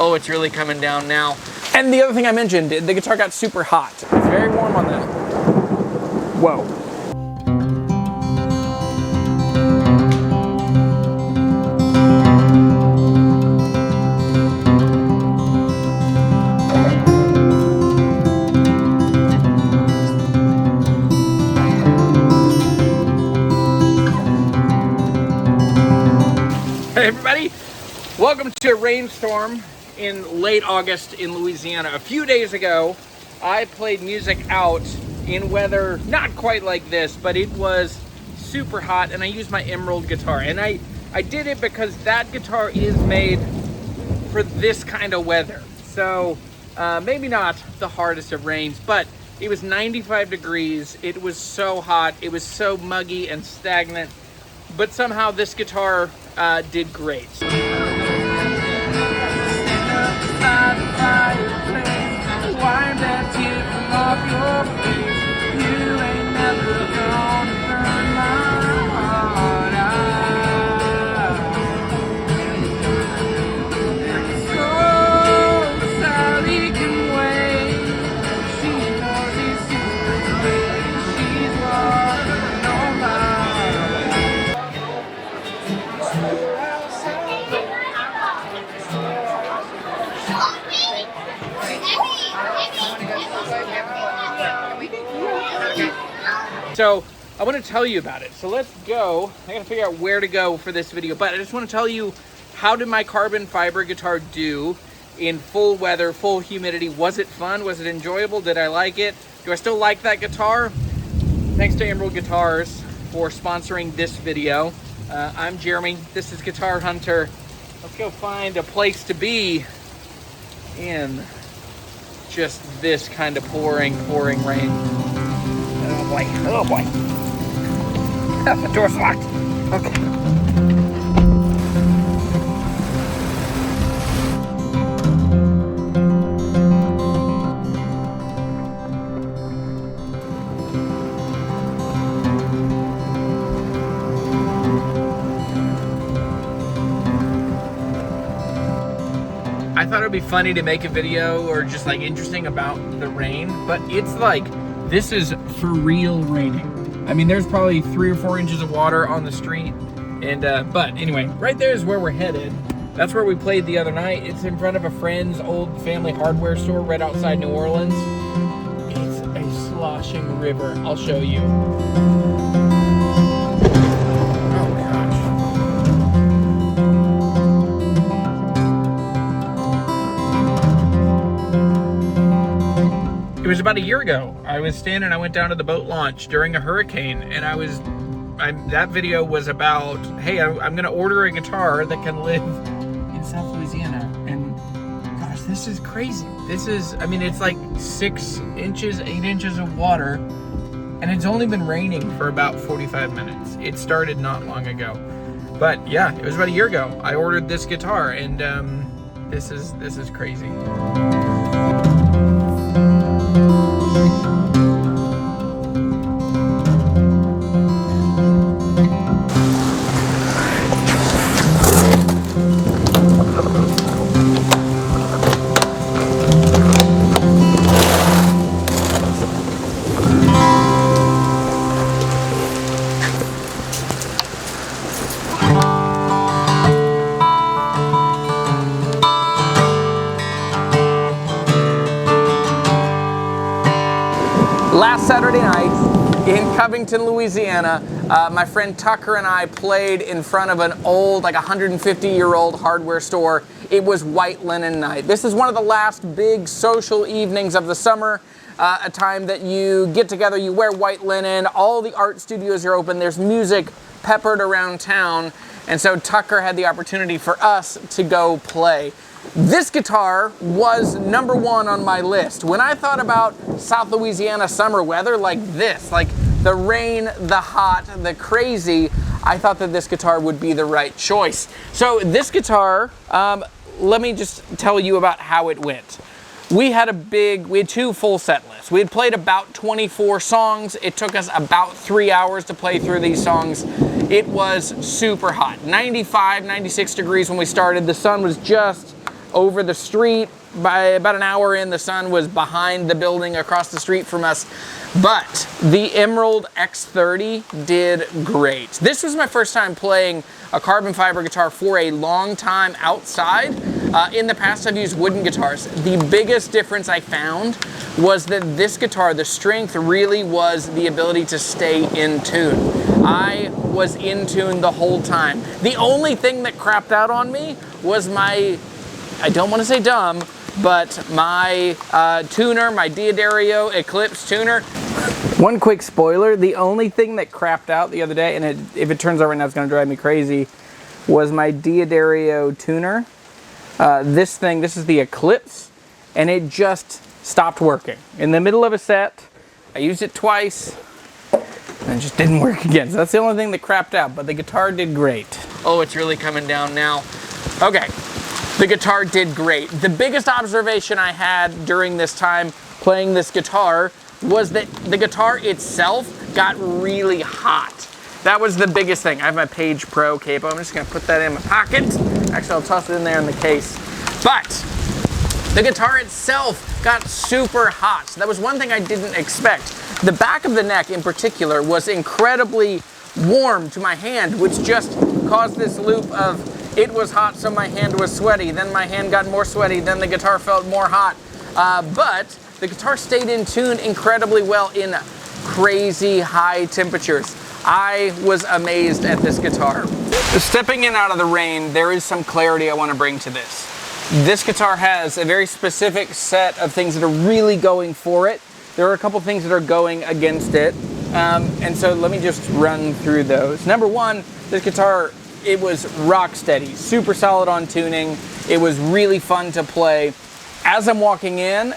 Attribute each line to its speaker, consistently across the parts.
Speaker 1: Oh, it's really coming down now.
Speaker 2: And the other thing I mentioned, the guitar got super hot. It's very warm on that. Whoa.
Speaker 1: Hey everybody, welcome to a rainstorm in late August in Louisiana. A few days ago, I played music out in weather not quite like this, but it was super hot, and I used my Emerald guitar. And I did it because that guitar is made for this kind of weather. So maybe not the hardest of rains, but it was 95 degrees. It was so hot. It was so muggy and stagnant, but somehow this guitar did great. So I want to tell you about it. So let's go. I gotta figure out where to go for this video, but I just want to tell you, how did my carbon fiber guitar do in full weather, full humidity? Was it fun? Was it enjoyable? Did I like it? Do I still like that guitar? Thanks to Emerald Guitars for sponsoring this video. I'm Jeremy. This is Guitar Hunter. Let's go find a place to be in just this kind of pouring rain. Oh boy, oh boy. The door's locked. Okay. I thought it would be funny to make a video or just like interesting about the rain, but it's like, this is for real raining. I mean, there's probably 3 or 4 inches of water on the street. And but anyway, right there is where we're headed. That's where we played the other night. It's in front of a friend's old family hardware store right outside New Orleans. It's a sloshing river. I'll show you. It was about a year ago. I went down to the boat launch during a hurricane, and that video was about, hey, I'm gonna order a guitar that can live in South Louisiana. And gosh, this is crazy. This is, I mean, it's like 6 inches, 8 inches of water, and it's only been raining for about 45 minutes. It started not long ago. But yeah, it was about a year ago. I ordered this guitar, and this is crazy.
Speaker 2: Last Saturday night in Covington, Louisiana, my friend Tucker and I played in front of an old, like 150-year-old hardware store. It was white linen night. This is one of the last big social evenings of the summer, a time that you get together, you wear white linen, all the art studios are open, there's music peppered around town, and so Tucker had the opportunity for us to go play. This guitar was #1 on my list. When I thought about South Louisiana summer weather like this, like the rain, the hot, the crazy, I thought that this guitar would be the right choice. So this guitar, let me just tell you about how it went. We had 2 full set lists. We had played about 24 songs. It took us about 3 hours to play through these songs. It was super hot, 95, 96 degrees when we started. The sun was just over the street. By about an hour in, the sun was behind the building across the street from us. But the Emerald X30 did great. This was my first time playing a carbon fiber guitar for a long time outside. In the past, I've used wooden guitars. The biggest difference I found was that this guitar, the strength really was the ability to stay in tune. I was in tune the whole time. The only thing that crapped out on me was my, I don't want to say dumb, but my tuner, my D'Addario Eclipse Tuner. One quick spoiler, the only thing that crapped out the other day, and if it turns out right now it's going to drive me crazy, was my D'Addario tuner. This is the Eclipse, and it just stopped working. In the middle of a set, I used it twice, and it just didn't work again. So that's the only thing that crapped out, but the guitar did great. Oh, it's really coming down now. Okay. The guitar did great. The biggest observation I had during this time playing this guitar was that the guitar itself got really hot. That was the biggest thing. I have my Page Pro capo. I'm just gonna put that in my pocket. Actually, I'll toss it in there in the case. But the guitar itself got super hot. So that was one thing I didn't expect. The back of the neck in particular was incredibly warm to my hand, which just caused this loop of it was hot, so my hand was sweaty. Then my hand got more sweaty. Then the guitar felt more hot. But the guitar stayed in tune incredibly well in crazy high temperatures. I was amazed at this guitar. Stepping in out of the rain, there is some clarity I want to bring to this. This guitar has a very specific set of things that are really going for it. There are a couple things that are going against it. And so let me just run through those. Number one, this guitar, it was rock steady, super solid on tuning. It was really fun to play. As I'm walking in,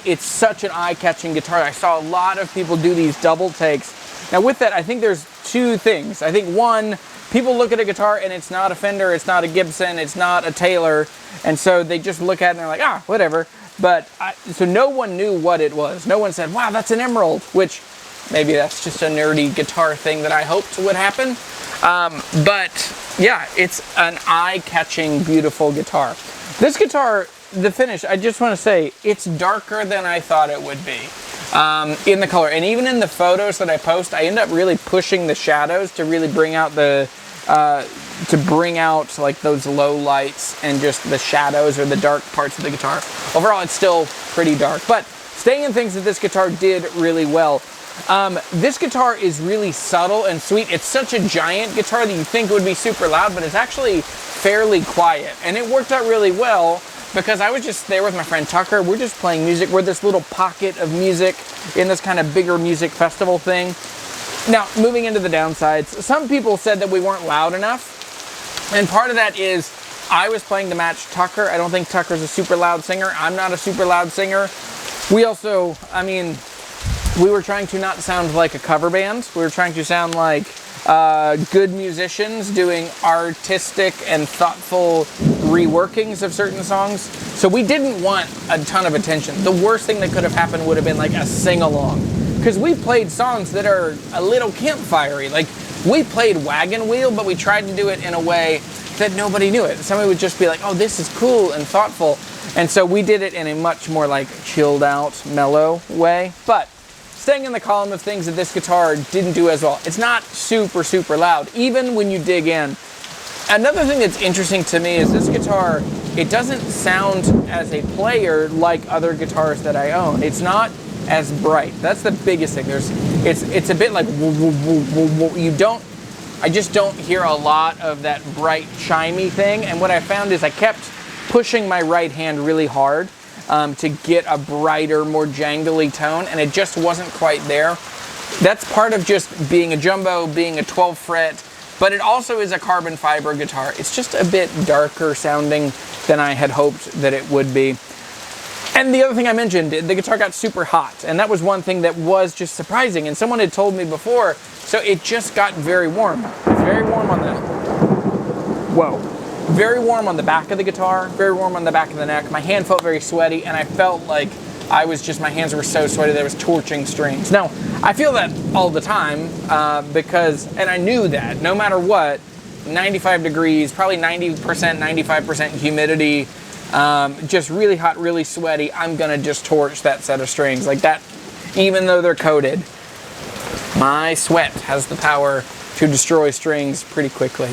Speaker 2: it's such an eye-catching guitar. I saw a lot of people do these double takes. Now with that, I think there's two things. I think one, people look at a guitar and it's not a Fender, it's not a Gibson, it's not a Taylor, and so they just look at it and they're like, ah, whatever. But so no one knew what it was. No one said, wow, that's an Emerald, which maybe that's just a nerdy guitar thing that I hoped would happen. But yeah, it's an eye-catching, beautiful guitar. This guitar, the finish, I just want to say, it's darker than I thought it would be in the color. And even in the photos that I post, I end up really pushing the shadows to really bring out the, like those low lights and just the shadows or the dark parts of the guitar. Overall, it's still pretty dark, but staying in things that this guitar did really well. This guitar is really subtle and sweet. It's such a giant guitar that you think it would be super loud, but it's actually fairly quiet. And it worked out really well because I was just there with my friend Tucker. We're just playing music. We're this little pocket of music in this kind of bigger music festival thing. Now, moving into the downsides, some people said that we weren't loud enough. And part of that is I was playing to match Tucker. I don't think Tucker's a super loud singer. I'm not a super loud singer. We also, I mean, we were trying to not sound like a cover band. We were trying to sound like good musicians doing artistic and thoughtful reworkings of certain songs. So we didn't want a ton of attention. The worst thing that could have happened would have been like a sing-along. Because we played songs that are a little campfire-y. Like, we played Wagon Wheel, but we tried to do it in a way that nobody knew it. Somebody would just be like, oh, this is cool and thoughtful. And so we did it in a much more like chilled out, mellow way. But staying in the column of things that this guitar didn't do as well. It's not super, super loud, even when you dig in. Another thing that's interesting to me is this guitar, it doesn't sound as a player like other guitars that I own. It's not as bright. That's the biggest thing. It's a bit like I just don't hear a lot of that bright chimey thing. And what I found is I kept pushing my right hand really hard to get a brighter, more jangly tone, and it just wasn't quite there. That's part of just being a jumbo, being a 12 fret, but it also is a carbon fiber guitar. It's just a bit darker sounding than I had hoped that it would be. And the other thing I mentioned, the guitar got super hot, and that was one thing that was just surprising, and someone had told me before, so it just got very warm. It's very warm on the, very warm on the back of the guitar, very warm on the back of the neck. My hand felt very sweaty, and I felt like my hands were so sweaty that I was torching strings. Now, I feel that all the time and I knew that no matter what, 95 degrees, probably 90%, 95% humidity, just really hot, really sweaty, I'm gonna just torch that set of strings like that. Even though they're coated, my sweat has the power to destroy strings pretty quickly.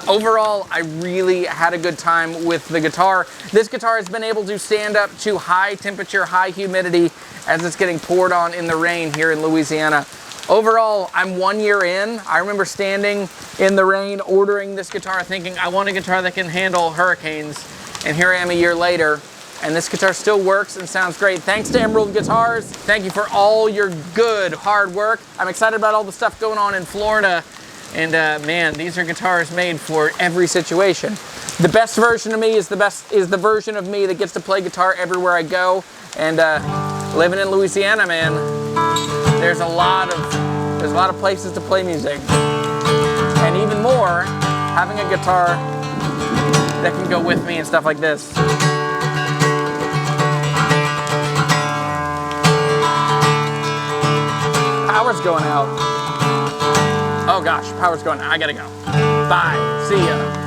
Speaker 2: Overall, I really had a good time with the guitar. This guitar has been able to stand up to high temperature, high humidity as it's getting poured on in the rain here in Louisiana. Overall, I'm 1 year in. I remember standing in the rain, ordering this guitar, thinking I want a guitar that can handle hurricanes. And here I am a year later, and this guitar still works and sounds great. Thanks to Emerald Guitars. Thank you for all your good, hard work. I'm excited about all the stuff going on in Florida. And man, these are guitars made for every situation. The best version of me is the version of me that gets to play guitar everywhere I go. And living in Louisiana, man, there's a lot of places to play music. And even more, having a guitar that can go with me and stuff like this. Power's going out. Oh gosh, power's going out. I gotta go. Bye. See ya.